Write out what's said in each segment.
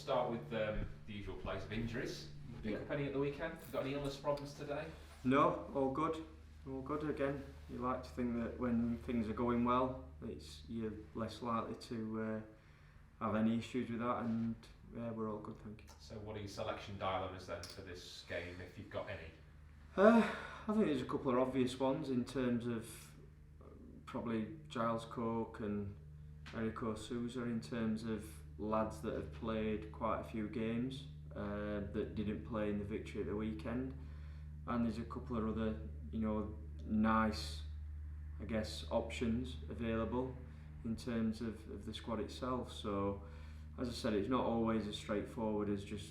start with the usual place of injuries. Did you pick up any at the weekend? Got any illness problems today? No, all good. All good again. You like to think that when things are going well, you're less likely to have any issues with that, and yeah, we're all good, thank you. So what are your selection dilemmas then for this game, if you've got any? I think there's a couple of obvious ones in terms of probably Giles Coke and Eriko Souza, in terms of lads that have played quite a few games that didn't play in the victory at the weekend, and there's a couple of other, nice, I guess, options available in terms of the squad itself. So as I said, it's not always as straightforward as just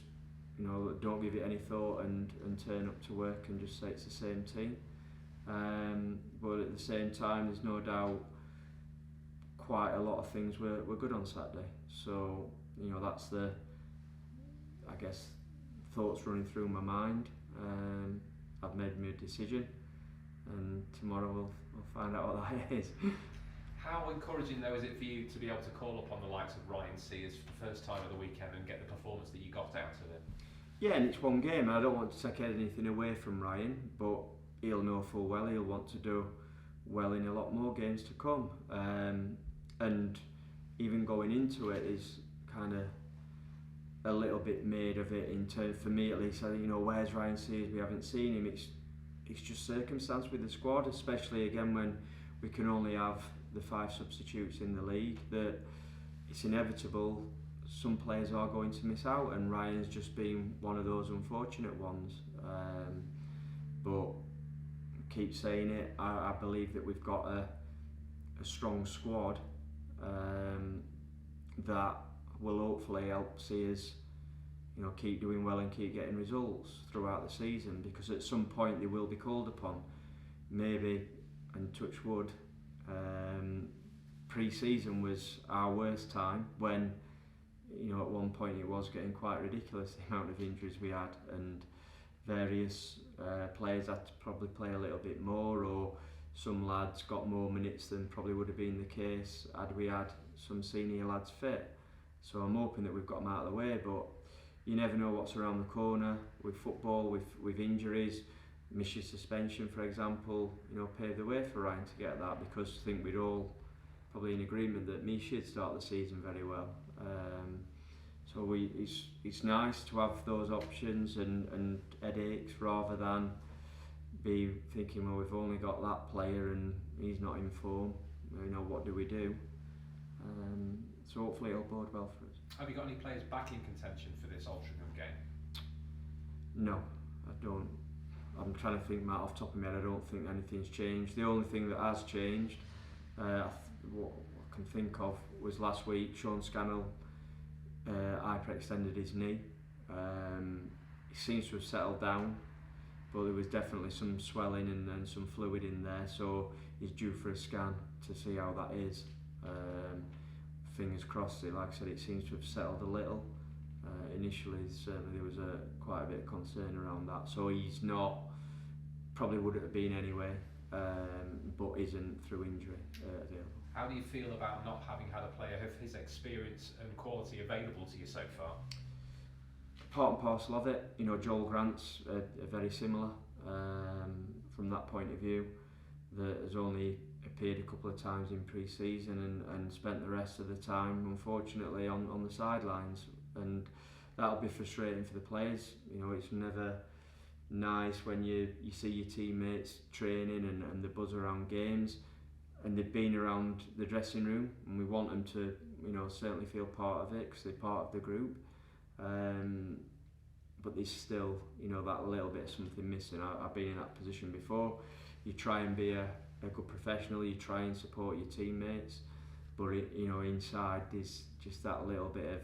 don't give it any thought and turn up to work and just say it's the same team. But at the same time, there's no doubt quite a lot of things were good on Saturday. So that's the, I guess, thoughts running through my mind. I've made my decision, and tomorrow we'll find out what that is. How encouraging though is it for you to be able to call upon the likes of Ryan Sears for the first time of the weekend and get the performance that you got out of it? Yeah, and it's one game. I don't want to take anything away from Ryan, but he'll know full well he'll want to do well in a lot more games to come. And even going into it is kind of a little bit made of it in terms, for me at least, where's Ryan Sears? We haven't seen him. It's just circumstance with the squad, especially again when we can only have the 5 substitutes in the league, that it's inevitable some players are going to miss out, and Ryan's just been one of those unfortunate ones. But keep saying it, I believe that we've got a strong squad that will hopefully help see us keep doing well and keep getting results throughout the season, because at some point they will be called upon, maybe, and touch wood, pre-season was our worst time when at one point it was getting quite ridiculous, the amount of injuries we had, and various players had to probably play a little bit more, or some lads got more minutes than probably would have been the case had we had some senior lads fit. So I'm hoping that we've got them out of the way, but you never know what's around the corner with football, with injuries. Misha's suspension, for example, paved the way for Ryan to get that, because I think we're all probably in agreement that Misha should start the season very well. So it's nice to have those options and headaches, rather than be thinking, well, we've only got that player and he's not in form. What do we do? So hopefully it'll bode well for us. Have you got any players back in contention for this Altrincham game? No, I don't. I'm trying to think, Matt, off the top of my head. I don't think anything's changed. The only thing that has changed, what I can think of, was last week Sean Scannell hyperextended his knee. He seems to have settled down, but there was definitely some swelling and some fluid in there, so he's due for a scan to see how that is. Fingers crossed. Like I said, it seems to have settled a little. Initially, certainly there was quite a bit of concern around that, so he's not, probably wouldn't have been anyway, but isn't through injury available. How do you feel about not having had a player of his experience and quality available to you so far? Part and parcel of it. Joel Grant's very similar from that point of view, that has only appeared a couple of times in pre-season and spent the rest of the time, unfortunately, on the sidelines, and that'll be frustrating for the players. It's never nice when you see your teammates training and the buzz around games, and they've been around the dressing room, and we want them to certainly feel part of it because they're part of the group, but there's still that little bit of something missing. I've been in that position before. You try and be a good professional, you try and support your teammates, but inside there's just that little bit of,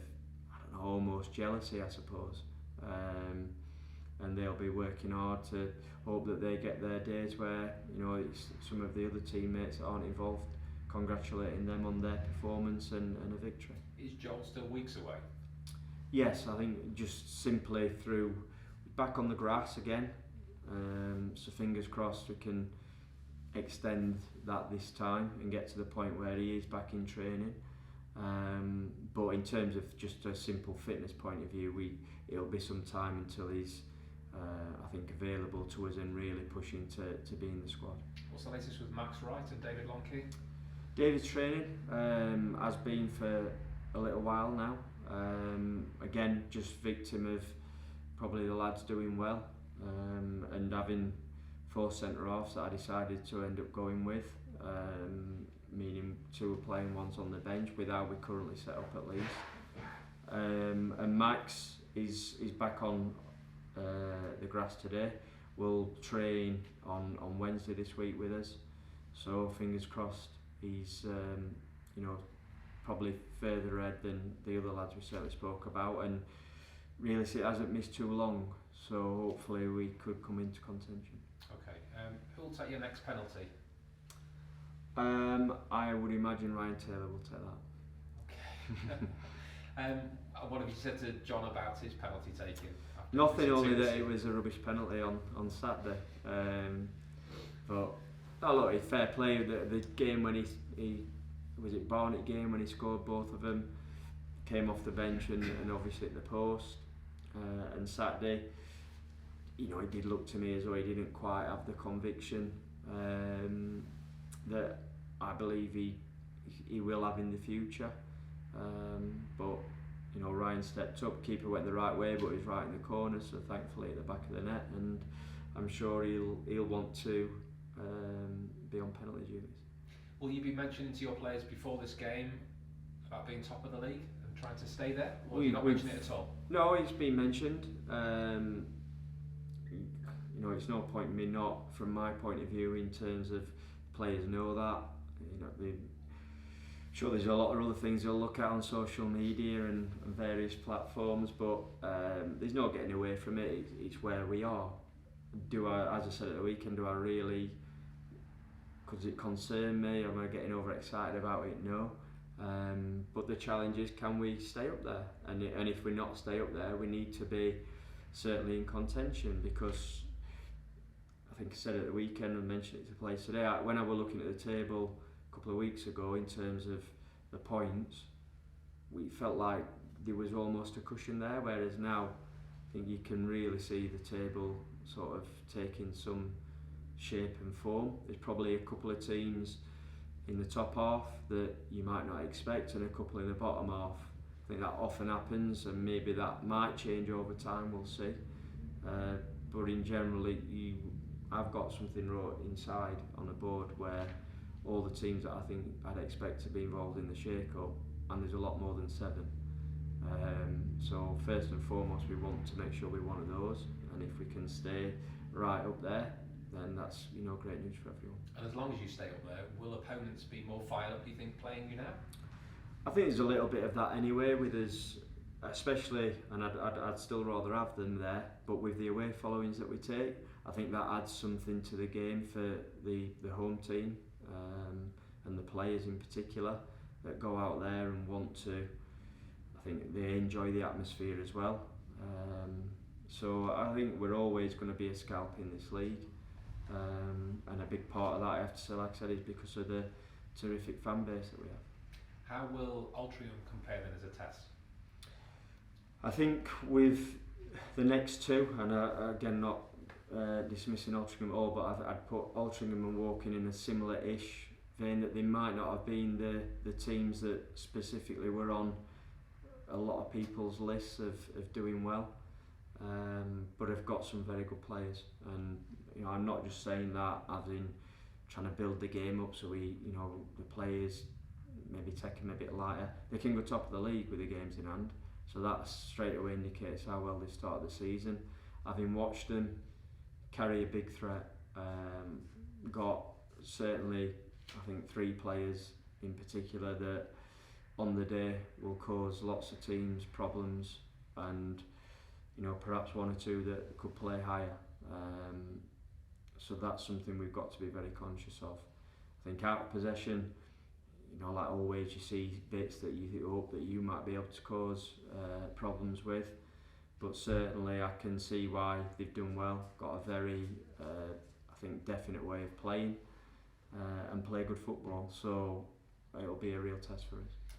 almost jealousy, I suppose, and they'll be working hard to hope that they get their days where it's some of the other teammates that aren't involved congratulating them on their performance and a victory. Is Joel still weeks away? Yes, I think just simply through back on the grass again, so fingers crossed we can extend that this time and get to the point where he is back in training. But in terms of just a simple fitness point of view, it'll be some time until he's I think available to us and really pushing to be in the squad. What's the latest with Max Wright and David Lonkey? David's training has been for a little while now. Again, just victim of probably the lads doing well and having 4 centre-halves that I decided to end up going with, meaning 2 are playing, 1's on the bench with how we currently set up at least. And Max is back on the grass today. Will train on Wednesday this week with us, so fingers crossed he's probably further ahead than the other lads we certainly spoke about, and really it hasn't missed too long, so hopefully we could come into contention. Okay, who'll take your next penalty? I would imagine Ryan Taylor will take that. Okay. What have you said to John about his penalty taking? Nothing, only that it was a rubbish penalty on Saturday. But look, fair play. The game when he was it Barnet game when he scored both of them, came off the bench and obviously at the post. And Saturday, it did look to me as though he didn't quite have the conviction that I believe he will have in the future. But Ryan stepped up, keeper went the right way, but he's right in the corner, so thankfully at the back of the net, and I'm sure he'll want to be on penalty duties. Will you be mentioning to your players before this game about being top of the league and trying to stay there, or you not mention it at all? No, it's been mentioned. It's no point in me not, from my point of view, in terms of players know that. Sure, there's a lot of other things they'll look at on social media and various platforms, but there's no getting away from it. It's where we are. As I said at the weekend, do I really? Does it concern me? Am I getting overexcited about it? No. But the challenge is, can we stay up there? And if we're not stay up there, we need to be certainly in contention, because I think I said at the weekend and mentioned it to players today. When I was looking at the table a couple of weeks ago in terms of the points, we felt like there was almost a cushion there, whereas now I think you can really see the table sort of taking some shape and form. There's probably a couple of teams in the top half that you might not expect and a couple in the bottom half. I think that often happens, and maybe that might change over time, we'll see. But in general, I've got something wrote inside on a board where all the teams that I think I'd expect to be involved in the shake-up, and there's a lot more than 7. So first and foremost, we want to make sure we're one of those, and if we can stay right up there, then that's great news for everyone. And as long as you stay up there, will opponents be more fired up, do you think, playing you now? I think there's a little bit of that anyway with us, especially, and I'd still rather have them there, but with the away followings that we take, I think that adds something to the game for the home team, and the players in particular that go out there and want to. I think they enjoy the atmosphere as well. So I think we're always going to be a scalp in this league, and a big part of that, I have to say, like I said, is because of the terrific fan base that we have. How will Altrincham compare then as a test? I think with the next 2, and again not dismissing Altrincham at all, but I'd put Altrincham and Woking in a similar-ish vein, that they might not have been the teams that specifically were on a lot of people's lists of doing well, but have got some very good players. And I'm not just saying that as in trying to build the game up so the players maybe take them a bit lighter. They can go top of the league with the games in hand, so that straight away indicates how well they started the season. Having watched them carry a big threat, got certainly I think 3 players in particular that on the day will cause lots of teams problems, and perhaps 1 or 2 that could play higher. So that's something we've got to be very conscious of. I think out of possession, like always, you see bits that you hope that you might be able to cause problems with, but certainly I can see why they've done well. Got a very, I think, definite way of playing and play good football. So it'll be a real test for us.